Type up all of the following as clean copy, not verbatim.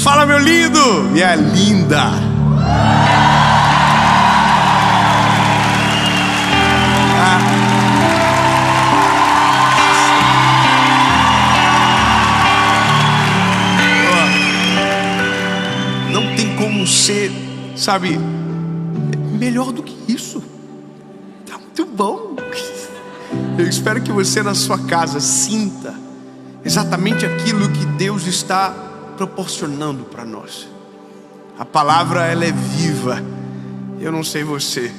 Fala, meu lindo, minha linda. Não tem como ser, sabe, melhor do que isso. Tá muito bom. Eu espero que você na sua casa sinta exatamente aquilo que Deus está proporcionando para nós. A palavra, ela é viva. Eu não sei você,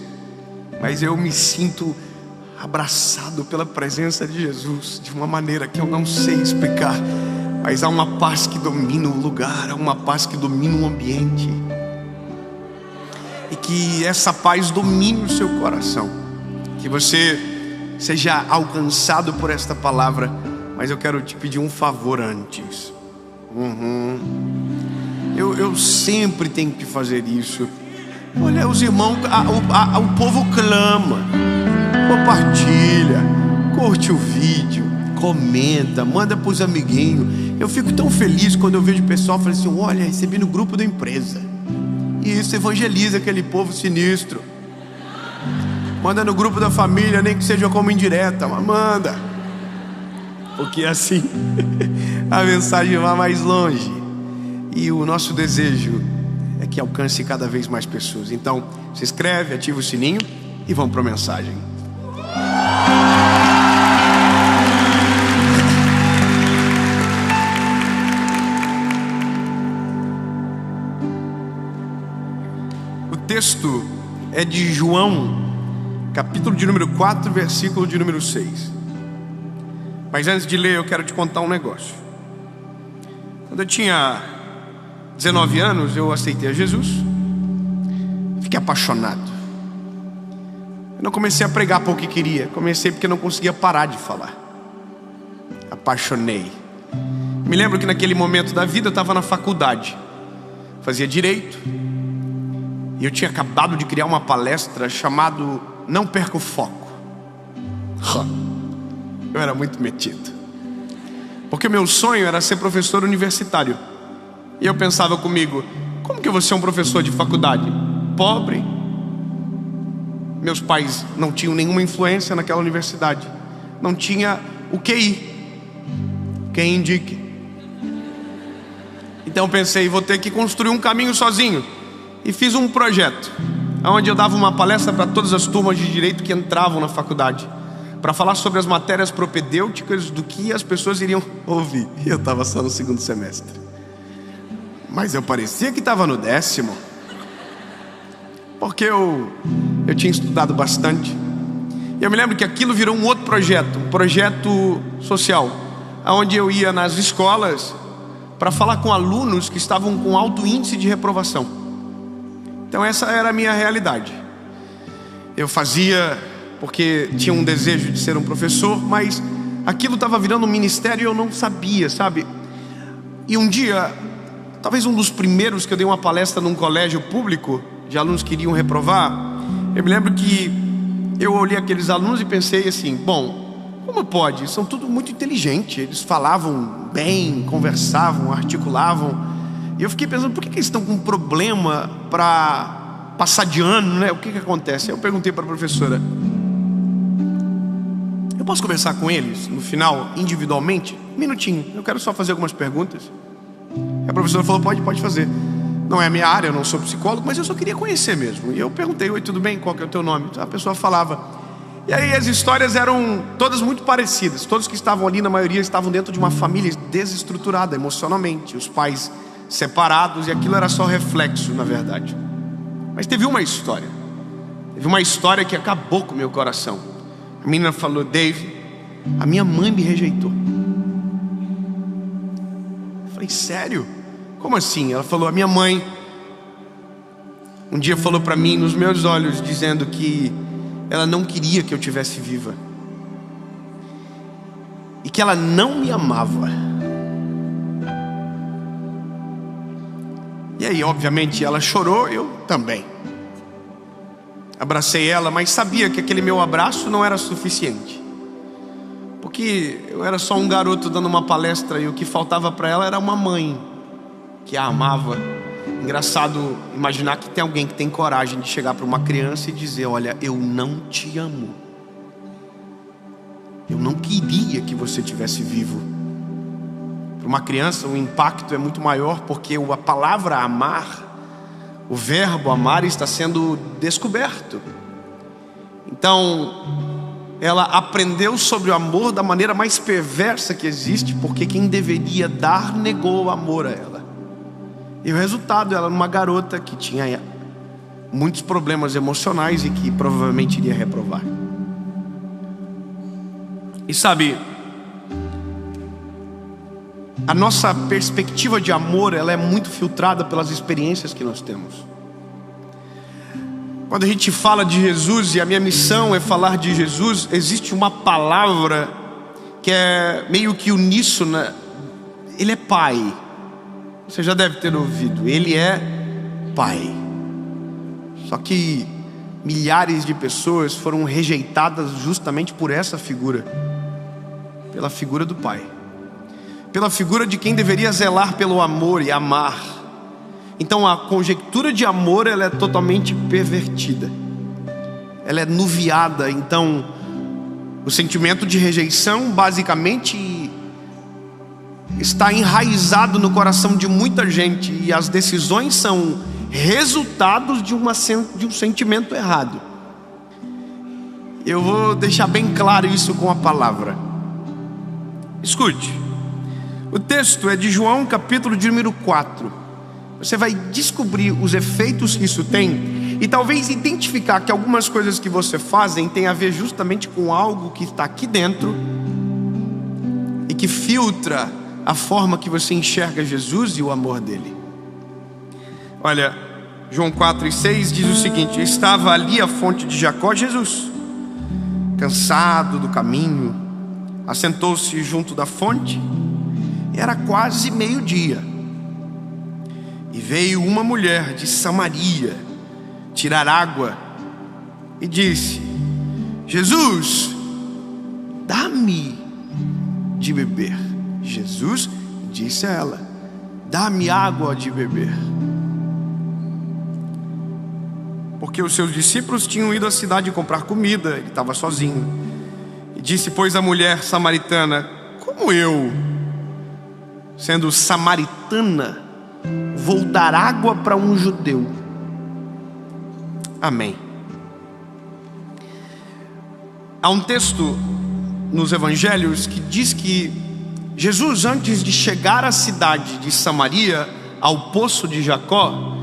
mas eu me sinto abraçado pela presença de Jesus de uma maneira que eu não sei explicar. Mas há uma paz que domina o lugar, há uma paz que domina o ambiente, e que essa paz domine o seu coração, que você seja alcançado por esta palavra. Mas eu quero te pedir um favor antes. Eu sempre tenho que fazer isso. Olha, os irmãos, o povo clama. Compartilha, curte o vídeo, comenta, manda para os amiguinhos. Eu fico tão feliz quando eu vejo o pessoal falando assim: olha, recebi no grupo da empresa. E isso evangeliza aquele povo sinistro. Manda no grupo da família, nem que seja como indireta, mas manda. Porque assim a mensagem vai mais longe. E o nosso desejo é que alcance cada vez mais pessoas. Então, se inscreve, ativa o sininho e vamos para a mensagem. O texto é de João, capítulo de número 4, versículo de número 6. Mas antes de ler, eu quero te contar um negócio. Quando eu tinha 19 anos, eu aceitei a Jesus. Fiquei apaixonado. Eu não comecei a pregar porque queria. Comecei porque não conseguia parar de falar. Apaixonei. Me lembro que naquele momento da vida eu estava na faculdade. Fazia direito. E eu tinha acabado de criar uma palestra chamada Não Perca o Foco. Eu era muito metido, porque meu sonho era ser professor universitário. E eu pensava comigo: como que eu vou ser um professor de faculdade? Pobre. Meus pais não tinham nenhuma influência naquela universidade. Não tinha o QI, quem indique. Então eu pensei: vou ter que construir um caminho sozinho. E fiz um projeto onde eu dava uma palestra para todas as turmas de direito que entravam na faculdade, para falar sobre as matérias propedêuticas do que as pessoas iriam ouvir. E eu estava só no segundo semestre, mas eu parecia que estava no 10º, porque eu tinha estudado bastante. E eu me lembro que aquilo virou um outro projeto, um projeto social, onde eu ia nas escolas para falar com alunos que estavam com alto índice de reprovação. Então essa era a minha realidade. Eu fazia porque tinha um desejo de ser um professor, mas aquilo estava virando um ministério e eu não sabia, sabe? E um dia, talvez um dos primeiros que eu dei uma palestra num colégio público de alunos que iriam reprovar, eu me lembro que eu olhei aqueles alunos e pensei assim: bom, como pode? São tudo muito inteligentes, eles falavam bem, conversavam, articulavam. E eu fiquei pensando: por que eles estão com problema para passar de ano, né? O que acontece? Aí eu perguntei para a professora: eu posso conversar com eles no final, individualmente? Um minutinho, eu quero só fazer algumas perguntas. A professora falou: pode fazer. Não é a minha área, eu não sou psicólogo, mas eu só queria conhecer mesmo. E eu perguntei: oi, tudo bem? Qual que é o teu nome? A pessoa falava. E aí as histórias eram todas muito parecidas. Todos que estavam ali, na maioria, estavam dentro de uma família desestruturada emocionalmente, os pais separados, e aquilo era só reflexo, na verdade. Mas teve uma história que acabou com o meu coração. A menina falou: Dave, a minha mãe me rejeitou. Eu falei: sério? Como assim? Ela falou: a minha mãe um dia falou para mim nos meus olhos, dizendo que ela não queria que eu tivesse viva, e que ela não me amava. E aí, obviamente, ela chorou, eu também. Abracei ela, mas sabia que aquele meu abraço não era suficiente, porque eu era só um garoto dando uma palestra, e o que faltava para ela era uma mãe. que a amava. Engraçado imaginar que tem alguém que tem coragem de chegar para uma criança e dizer: olha, eu não te amo. Eu não queria que você estivesse vivo. Para uma criança o impacto é muito maior, porque a palavra amar, o verbo amar, está sendo descoberto. Então ela aprendeu sobre o amor da maneira mais perversa que existe, porque quem deveria dar negou o amor a ela. E o resultado, ela era uma garota que tinha muitos problemas emocionais e que provavelmente iria reprovar. E sabe, a nossa perspectiva de amor, ela é muito filtrada pelas experiências que nós temos. Quando a gente fala de Jesus, e a minha missão é falar de Jesus, existe uma palavra que é meio que uníssona. Ele é Pai. Você já deve ter ouvido. Ele é Pai. Só que milhares de pessoas foram rejeitadas justamente por essa figura. Pela figura do Pai. Pela figura de quem deveria zelar pelo amor e amar. Então a conjectura de amor, ela é totalmente pervertida. Ela é nuviada. Então o sentimento de rejeição basicamente está enraizado no coração de muita gente. E as decisões são resultados de um sentimento errado. Eu vou deixar bem claro isso com a palavra. Escute. O texto é de João, capítulo de número 4. Você vai descobrir os efeitos que isso tem e talvez identificar que algumas coisas que você fazem tem a ver justamente com algo que está aqui dentro e que filtra a forma que você enxerga Jesus e o amor dele. Olha, João 4:6 diz o seguinte: estava ali a fonte de Jacó. Jesus, cansado do caminho, assentou-se junto da fonte. Era quase meio-dia. E veio uma mulher de Samaria tirar água e disse: Jesus, dá-me de beber. Jesus disse a ela: dá-me água de beber. Porque os seus discípulos tinham ido à cidade comprar comida. Ele estava sozinho. E disse, pois, a mulher samaritana: como eu, sendo samaritana, vou dar água para um judeu? Amém. Há um texto nos evangelhos que diz que Jesus, antes de chegar à cidade de Samaria, ao poço de Jacó,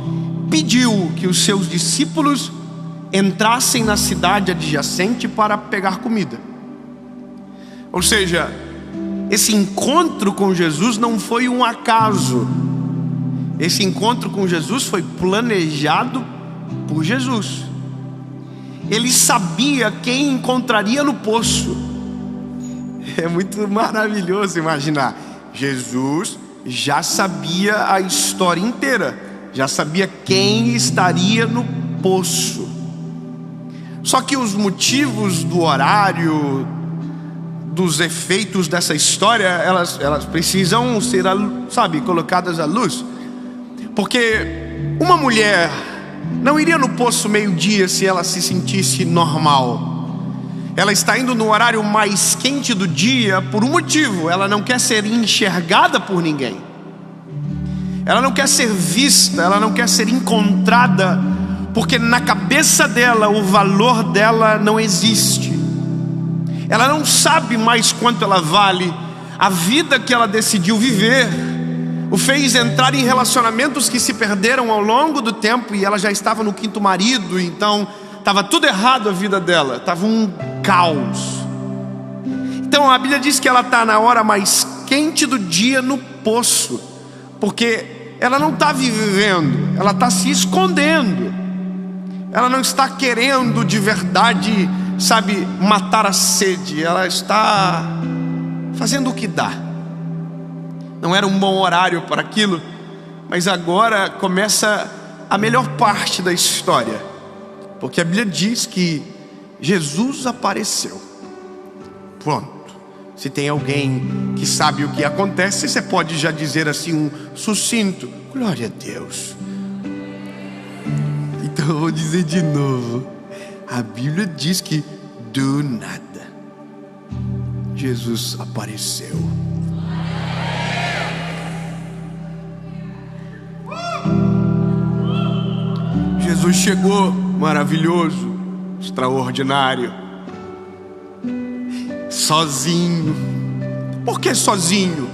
pediu que os seus discípulos entrassem na cidade adjacente para pegar comida. Ou seja, esse encontro com Jesus não foi um acaso. Esse encontro com Jesus foi planejado por Jesus. Ele sabia quem encontraria no poço. É muito maravilhoso imaginar. Jesus já sabia a história inteira. Já sabia quem estaria no poço. Só que os motivos do horário, dos efeitos dessa história, elas precisam ser, colocadas à luz. Porque uma mulher não iria no poço meio-dia se ela se sentisse normal. Ela está indo no horário mais quente do dia por um motivo. Ela não quer ser enxergada por ninguém. Ela não quer ser vista, ela não quer ser encontrada, porque na cabeça dela o valor dela não existe. Ela não sabe mais quanto ela vale. A vida que ela decidiu viver o fez entrar em relacionamentos que se perderam ao longo do tempo. E ela já estava no 5º marido, então estava tudo errado a vida dela, estava um caos. Então a Bíblia diz que ela está na hora mais quente do dia no poço, porque ela não está vivendo, ela está se escondendo. Ela não está querendo de verdade, matar a sede. Ela está fazendo o que dá. Não era um bom horário para aquilo, mas agora começa a melhor parte da história, porque a Bíblia diz que Jesus apareceu. Pronto. Se tem alguém que sabe o que acontece, você pode já dizer assim um sucinto: Glória a Deus. Então eu vou dizer de novo. A Bíblia diz que do nada Jesus apareceu. Jesus chegou maravilhoso, extraordinário, sozinho. Por que sozinho?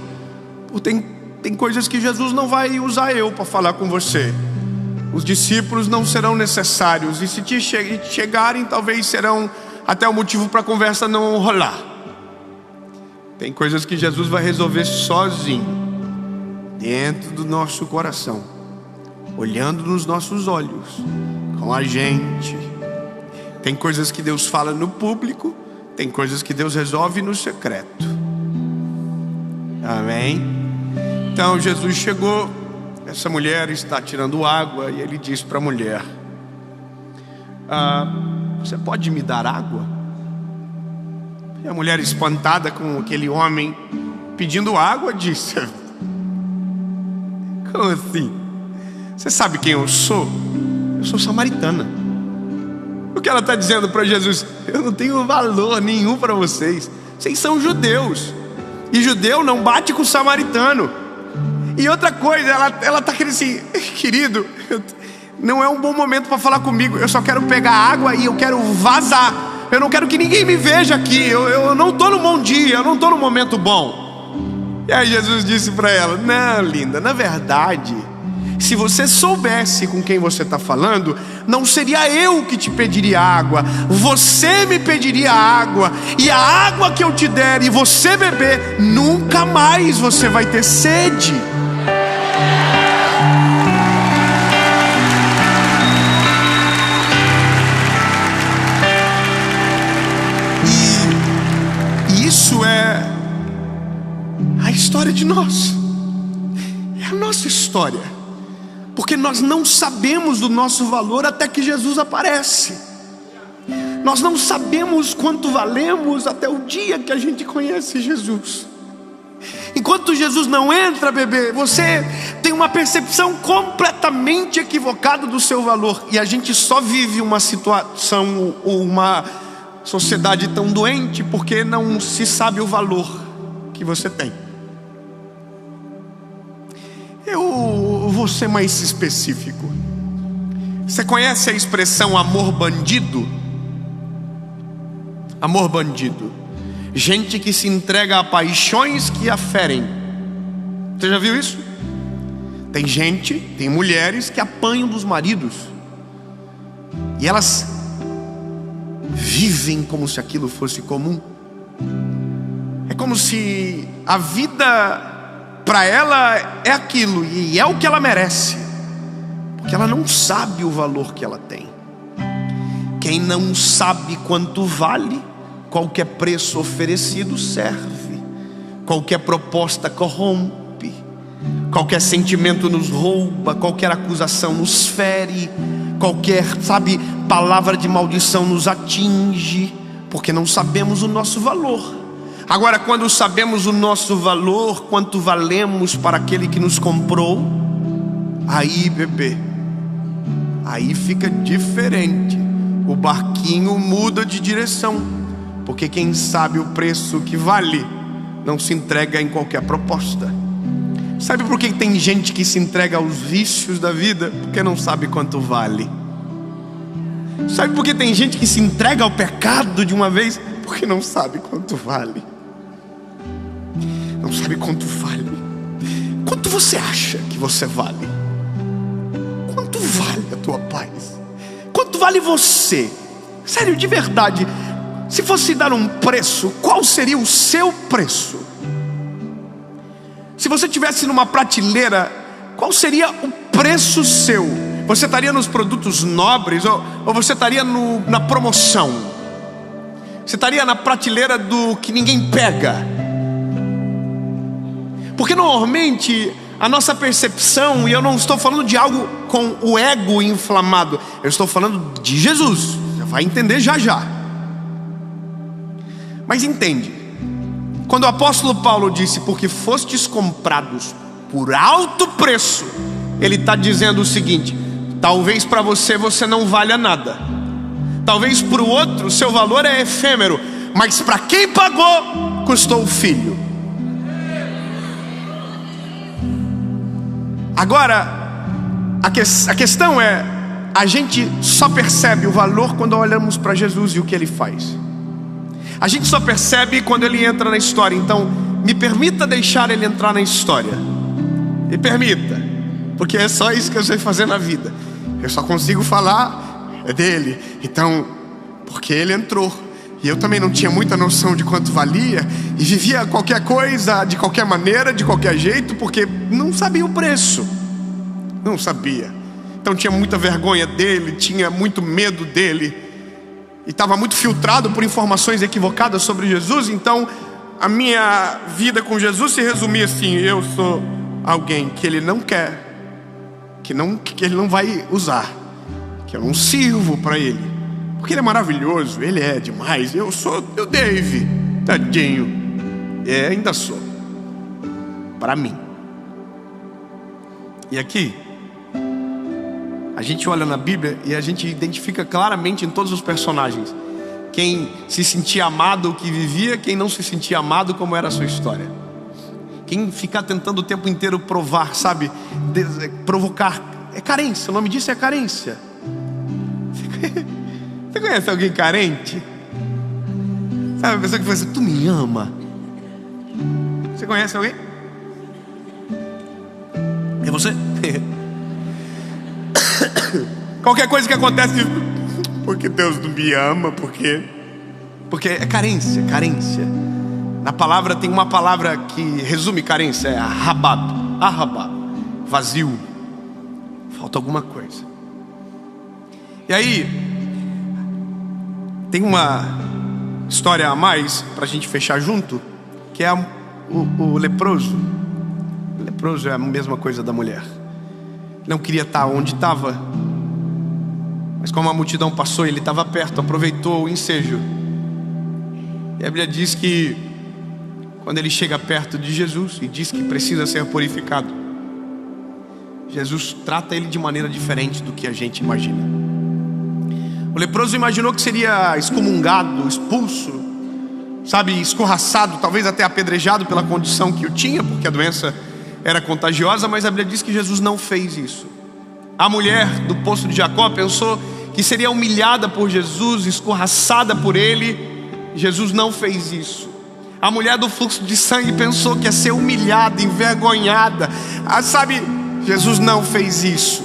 Porque tem coisas que Jesus não vai usar eu para falar com você. Os discípulos não serão necessários, e se chegarem, talvez serão até o motivo para a conversa não rolar. Tem coisas que Jesus vai resolver sozinho, dentro do nosso coração, olhando nos nossos olhos, com a gente. Tem coisas que Deus fala no público, tem coisas que Deus resolve no secreto. Amém? Então Jesus chegou. Essa mulher está tirando água e ele disse para a mulher: você pode me dar água? E a mulher, espantada com aquele homem pedindo água, disse: como assim? Você sabe quem eu sou? Eu sou samaritana. O que ela está dizendo para Jesus? Eu não tenho valor nenhum para vocês. Vocês são judeus, e judeu não bate com samaritano. E outra coisa, ela está querendo assim: querido, não é um bom momento para falar comigo. Eu só quero pegar água e eu quero vazar. Eu não quero que ninguém me veja aqui. Eu não estou no bom dia, eu não estou no momento bom. E aí Jesus disse para ela: não, linda, na verdade, se você soubesse com quem você está falando, não seria eu que te pediria água, você me pediria água. E a água que eu te der e você beber, nunca mais você vai ter sede. E isso é a história de nós. É a nossa história. Porque nós não sabemos do nosso valor até que Jesus aparece. Nós não sabemos quanto valemos até o dia que a gente conhece Jesus. Enquanto Jesus não entra, bebê, você tem uma percepção completamente equivocada do seu valor. E a gente só vive uma situação, uma sociedade tão doente porque não se sabe o valor que você tem. Eu vou ser mais específico. Você conhece a expressão amor bandido? Amor bandido. Gente que se entrega a paixões que a ferem. Você já viu isso? Tem gente, tem mulheres que apanham dos maridos, e elas vivem como se aquilo fosse comum. É como se a vida para ela é aquilo, e é o que ela merece, porque ela não sabe o valor que ela tem. Quem não sabe quanto vale, qualquer preço oferecido serve, qualquer proposta corrompe, qualquer sentimento nos rouba, qualquer acusação nos fere, qualquer, palavra de maldição nos atinge, porque não sabemos o nosso valor. Agora, quando sabemos o nosso valor, quanto valemos para aquele que nos comprou, aí, bebê, aí fica diferente. O barquinho muda de direção, porque quem sabe o preço que vale não se entrega em qualquer proposta. Sabe por que tem gente que se entrega aos vícios da vida? Porque não sabe quanto vale. Sabe por que tem gente que se entrega ao pecado de uma vez? Porque não sabe quanto vale. Não sabe quanto vale. Quanto você acha que você vale? Quanto vale a tua paz? Quanto vale você? Sério, de verdade, se fosse dar um preço, qual seria o seu preço? Se você estivesse numa prateleira, qual seria o preço seu? Você estaria nos produtos nobres, ou você estaria na promoção? Você estaria na prateleira do que ninguém pega? Porque normalmente a nossa percepção, e eu não estou falando de algo com o ego inflamado, eu estou falando de Jesus. Você vai entender já já. Mas entende, quando o apóstolo Paulo disse: porque fostes comprados por alto preço, Ele está dizendo o seguinte: talvez para você não valha nada, talvez para o outro seu valor é efêmero, mas para quem pagou, custou o filho. Agora, a questão é, a gente só percebe o valor quando olhamos para Jesus e o que Ele faz. A gente só percebe quando Ele entra na história. Então, me permita deixar Ele entrar na história. Me permita, porque é só isso que eu sei fazer na vida. Eu só consigo falar dele. Então, porque Ele entrou, e eu também não tinha muita noção de quanto valia, e vivia qualquer coisa, de qualquer maneira, de qualquer jeito, porque não sabia o preço. Não sabia. Então tinha muita vergonha dele, tinha muito medo dele, e estava muito filtrado por informações equivocadas sobre Jesus. Então a minha vida com Jesus se resumia assim: eu sou alguém que Ele não quer, que Ele não vai usar, que eu não sirvo para Ele, porque Ele é maravilhoso, Ele é demais. Eu sou o Dave, tadinho. Ainda sou, para mim. E aqui a gente olha na Bíblia e a gente identifica claramente em todos os personagens quem se sentia amado, o que vivia, quem não se sentia amado, como era a sua história. Quem ficar tentando o tempo inteiro provar, sabe, provocar, é carência. O nome disso é carência. Você conhece alguém carente? Sabe, a pessoa que fala assim: tu me ama. Você conhece alguém? É você? Qualquer coisa que acontece, porque Deus não me ama, porque é carência. Na palavra tem uma palavra que resume carência, é arrabado, vazio, falta alguma coisa. E aí tem uma história a mais para a gente fechar junto, que é o leproso. O leproso é a mesma coisa da mulher. Não queria estar onde estava, mas como a multidão passou, ele estava perto, aproveitou o ensejo. E a Bíblia diz que quando ele chega perto de Jesus e diz que precisa ser purificado, Jesus trata ele de maneira diferente do que a gente imagina. O leproso imaginou que seria excomungado, expulso, sabe, escorraçado, talvez até apedrejado pela condição que o tinha, porque a doença era contagiosa. Mas a Bíblia diz que Jesus não fez isso. A mulher do poço de Jacó pensou que seria humilhada por Jesus, escorraçada por ele. Jesus não fez isso. A mulher do fluxo de sangue pensou que ia ser humilhada, envergonhada, sabe, Jesus não fez isso.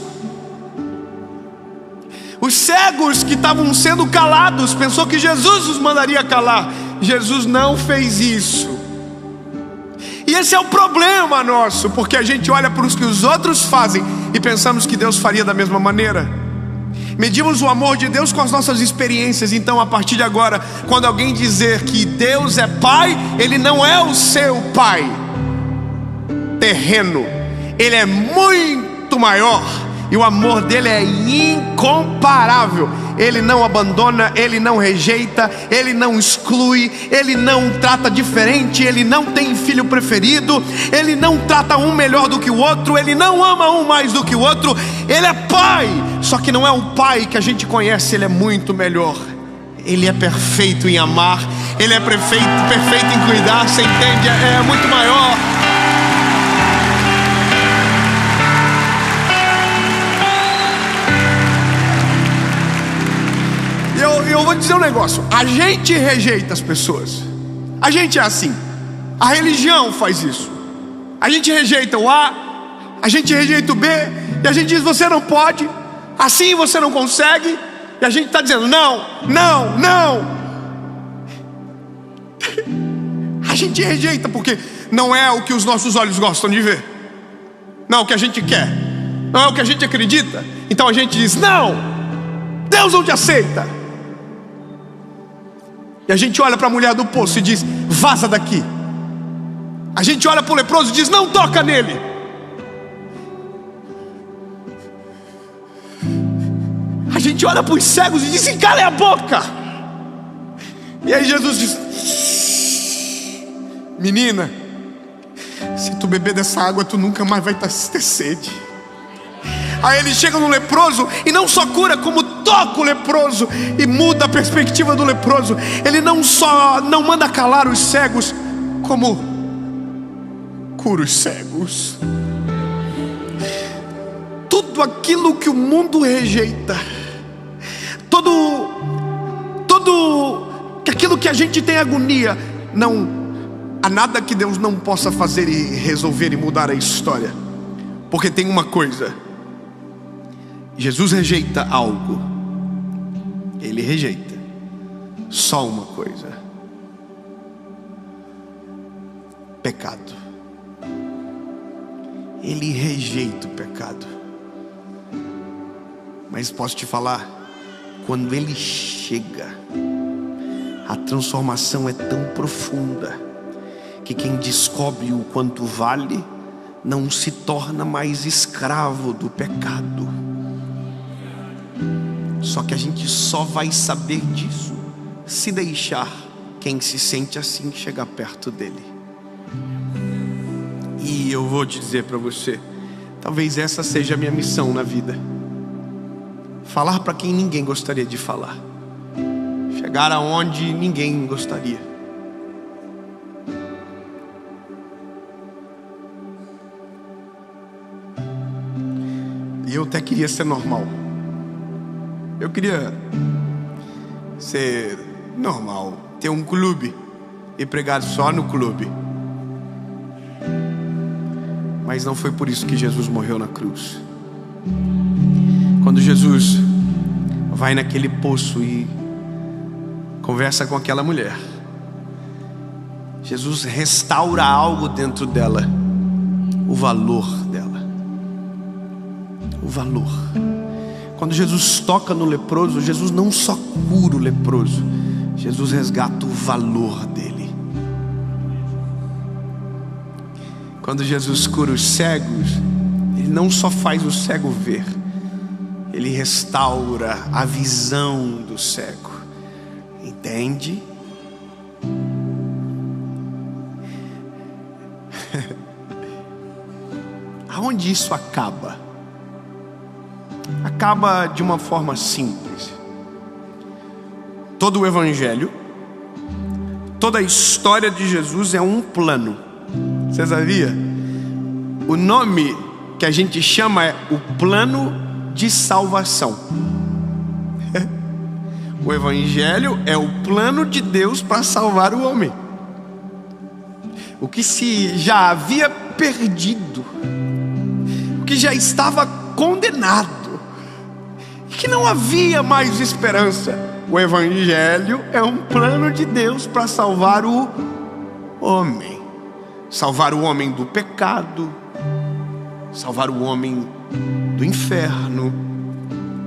Os cegos que estavam sendo calados pensou que Jesus os mandaria calar. Jesus não fez isso. E esse é o problema nosso, porque a gente olha para os que os outros fazem e pensamos que Deus faria da mesma maneira. Medimos o amor de Deus com as nossas experiências. Então, a partir de agora, quando alguém dizer que Deus é pai, Ele não é o seu pai terreno. Ele é muito maior, e o amor dele é incomparável. Ele não abandona, Ele não rejeita, Ele não exclui, Ele não trata diferente, Ele não tem filho preferido, Ele não trata um melhor do que o outro, Ele não ama um mais do que o outro. Ele é pai, só que não é o pai que a gente conhece. Ele é muito melhor. Ele é perfeito em amar, Ele é perfeito em cuidar, você entende? É muito maior. Eu vou dizer um negócio: a gente rejeita as pessoas. A gente é assim. A religião faz isso. A gente rejeita o A, a gente rejeita o B, e a gente diz: você não pode, assim você não consegue. E a gente está dizendo: não. A gente rejeita porque não é o que os nossos olhos gostam de ver, não é o que a gente quer, não é o que a gente acredita. Então a gente diz: não, Deus não te aceita. E a gente olha para a mulher do poço e diz: vaza daqui. A gente olha para o leproso e diz: não toca nele. A gente olha para os cegos e diz: cala a boca. E aí Jesus diz: menina, se tu beber dessa água, tu nunca mais vai ter sede. Aí ele chega no leproso e não só cura, como toca o leproso e muda a perspectiva do leproso. Ele não só não manda calar os cegos, como cura os cegos. Tudo aquilo que o mundo rejeita, aquilo que a gente tem agonia, não há nada que Deus não possa fazer e resolver e mudar a história. Porque tem uma coisa: Jesus rejeita algo. Ele rejeita só uma coisa: pecado. Ele rejeita o pecado. Mas posso te falar, quando ele chega, a transformação é tão profunda que quem descobre o quanto vale não se torna mais escravo do pecado. Só que a gente só vai saber disso se deixar quem se sente assim chegar perto dele. E eu vou te dizer para você, talvez essa seja a minha missão na vida: falar para quem ninguém gostaria de falar, chegar aonde ninguém gostaria. E eu até queria ser normal. Eu queria ser normal, ter um clube e pregar só no clube. Mas não foi por isso que Jesus morreu na cruz. Quando Jesus vai naquele poço e conversa com aquela mulher, Jesus restaura algo dentro dela, o valor dela. O valor. Quando Jesus toca no leproso, Jesus não só cura o leproso, Jesus resgata o valor dele. Quando Jesus cura os cegos, ele não só faz o cego ver, ele restaura a visão do cego. Entende? Aonde isso acaba? Acaba de uma forma simples. Todo o evangelho, toda a história de Jesus é um plano. Você sabia? O nome que a gente chama é o plano de salvação. O evangelho é o plano de Deus para salvar o homem. O que se já havia perdido, o que já estava condenado, que não havia mais esperança. O evangelho é um plano de Deus para salvar o homem. Salvar o homem do pecado, salvar o homem do inferno,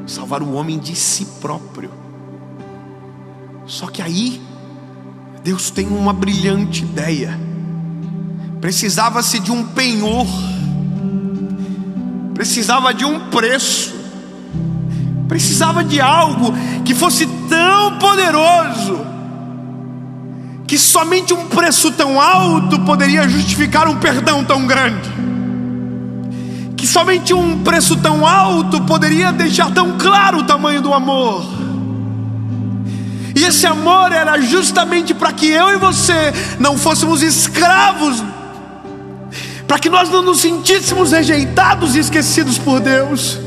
salvar o homem de si próprio. Só que aí Deus tem uma brilhante ideia. Precisava-se de um penhor, precisava de um preço, precisava de algo que fosse tão poderoso que somente um preço tão alto poderia justificar um perdão tão grande, que somente um preço tão alto poderia deixar tão claro o tamanho do amor. E esse amor era justamente para que eu e você não fôssemos escravos, para que nós não nos sentíssemos rejeitados e esquecidos por Deus,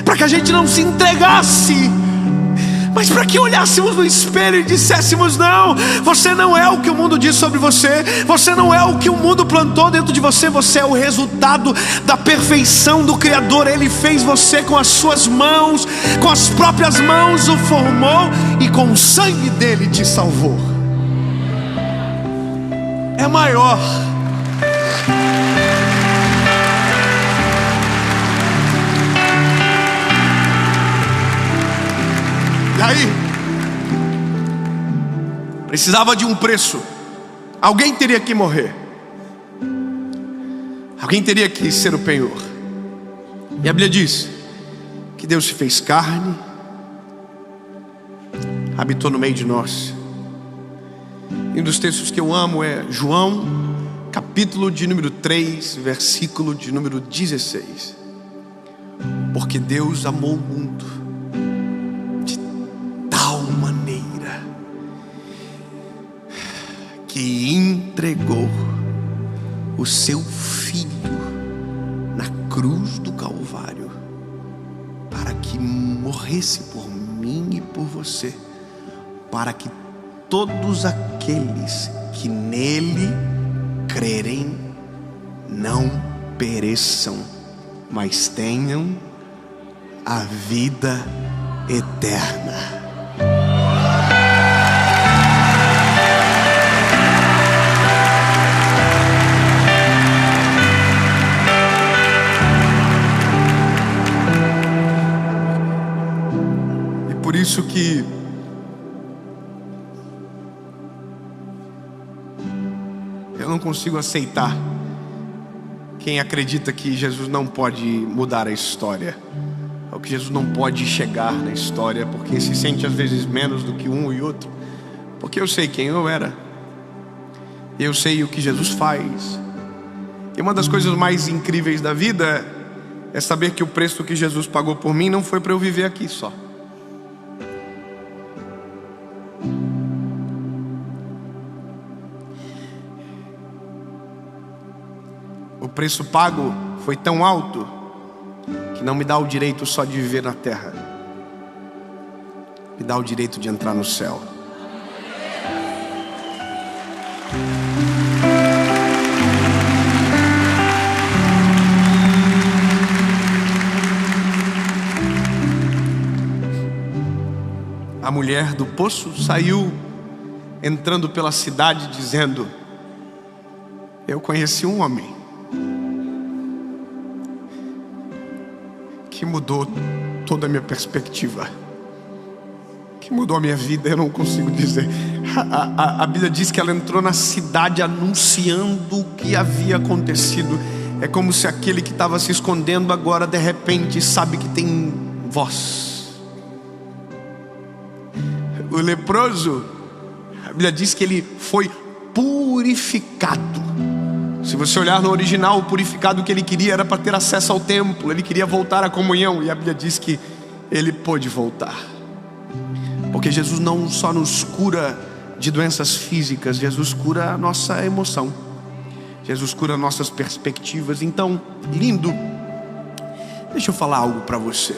para que a gente não se entregasse, mas para que olhássemos no espelho e disséssemos: não, você não é o que o mundo diz sobre você, você não é o que o mundo plantou dentro de você, você é o resultado da perfeição do Criador. Ele fez você com as suas mãos, com as próprias mãos o formou e com o sangue dele te salvou. É maior. E aí, precisava de um preço. Alguém teria que morrer, alguém teria que ser o penhor. E a Bíblia diz que Deus se fez carne, habitou no meio de nós. E um dos textos que eu amo é João, capítulo de número 3, versículo de número 16. Porque Deus amou o mundo de tal maneira que entregou o seu Filho na cruz do Calvário para que morresse por mim e por você, para que todos aqueles que nele crerem não pereçam, mas tenham a vida eterna. E por isso que eu não consigo aceitar quem acredita que Jesus não pode mudar a história, ou que Jesus não pode chegar na história, porque se sente às vezes menos do que um e outro. Porque eu sei quem eu era, eu sei o que Jesus faz. E uma das coisas mais incríveis da vida é saber que o preço que Jesus pagou por mim não foi para eu viver aqui só. O preço pago foi tão alto que não me dá o direito só de viver na terra, me dá o direito de entrar no céu. A mulher do poço saiu entrando pela cidade dizendo: eu conheci um homem que mudou toda a minha perspectiva, que mudou a minha vida. Eu não consigo dizer. A Bíblia diz que ela entrou na cidade anunciando o que havia acontecido. É como se aquele que estava se escondendo agora de repente sabe que tem voz. O leproso, a Bíblia diz que ele foi purificado. Se você olhar no original, o purificado que ele queria era para ter acesso ao templo. Ele queria voltar à comunhão. E a Bíblia diz que ele pôde voltar. Porque Jesus não só nos cura de doenças físicas, Jesus cura a nossa emoção, Jesus cura nossas perspectivas. Então, lindo, deixa eu falar algo para você.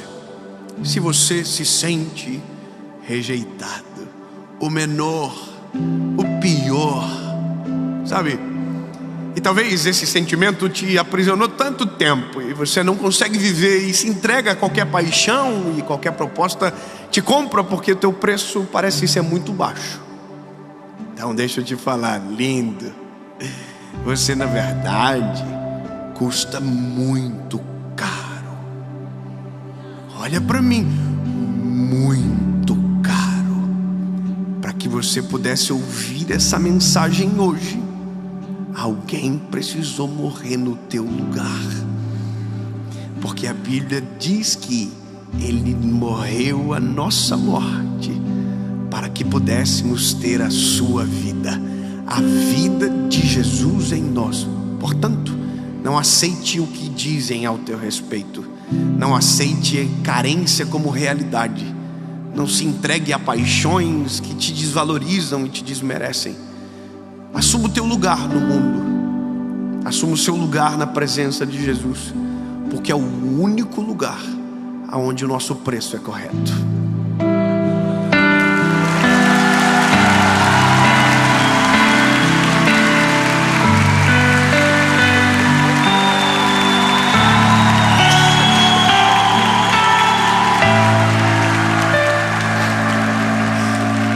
Se você se sente rejeitado, o menor, o pior, sabe? E talvez esse sentimento te aprisionou tanto tempo e você não consegue viver e se entrega a qualquer paixão e qualquer proposta te compra, porque o teu preço parece ser muito baixo. Então deixa eu te falar, lindo, você na verdade custa muito caro. Olha para mim, muito caro. Para que você pudesse ouvir essa mensagem hoje, alguém precisou morrer no teu lugar. Porque a Bíblia diz que Ele morreu a nossa morte para que pudéssemos ter a sua vida, a vida de Jesus em nós. Portanto, não aceite o que dizem ao teu respeito, não aceite carência como realidade, não se entregue a paixões que te desvalorizam e te desmerecem. Assuma o teu lugar no mundo, assuma o seu lugar na presença de Jesus, porque é o único lugar onde o nosso preço é correto.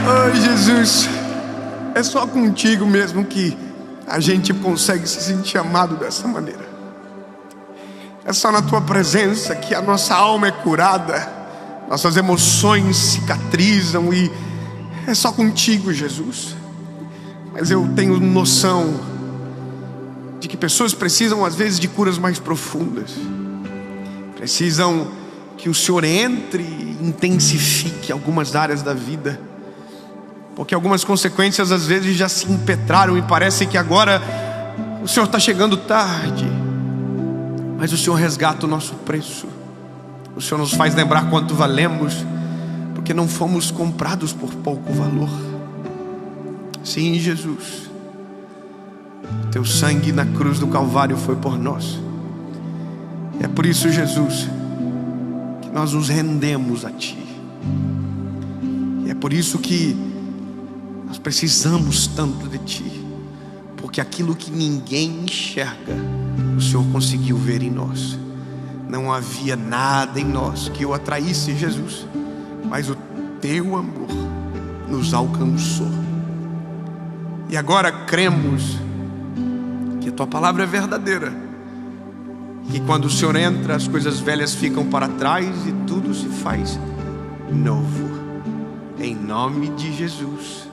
Oh, Jesus, é só contigo mesmo que a gente consegue se sentir amado dessa maneira. É só na tua presença que a nossa alma é curada, nossas emoções cicatrizam, e é só contigo, Jesus. Mas eu tenho noção de que pessoas precisam às vezes de curas mais profundas, precisam que o Senhor entre e intensifique algumas áreas da vida, porque algumas consequências às vezes já se impetraram e parece que agora o Senhor está chegando tarde. Mas o Senhor resgata o nosso preço. O Senhor nos faz lembrar quanto valemos, porque não fomos comprados por pouco valor. Sim, Jesus, teu sangue na cruz do Calvário foi por nós. É por isso, Jesus, que nós nos rendemos a Ti. E é por isso que nós precisamos tanto de Ti, porque aquilo que ninguém enxerga, o Senhor conseguiu ver em nós. Não havia nada em nós que o atraísse, Jesus, mas o Teu amor nos alcançou. E agora cremos que a Tua palavra é verdadeira, que quando o Senhor entra, as coisas velhas ficam para trás e tudo se faz novo. Em nome de Jesus.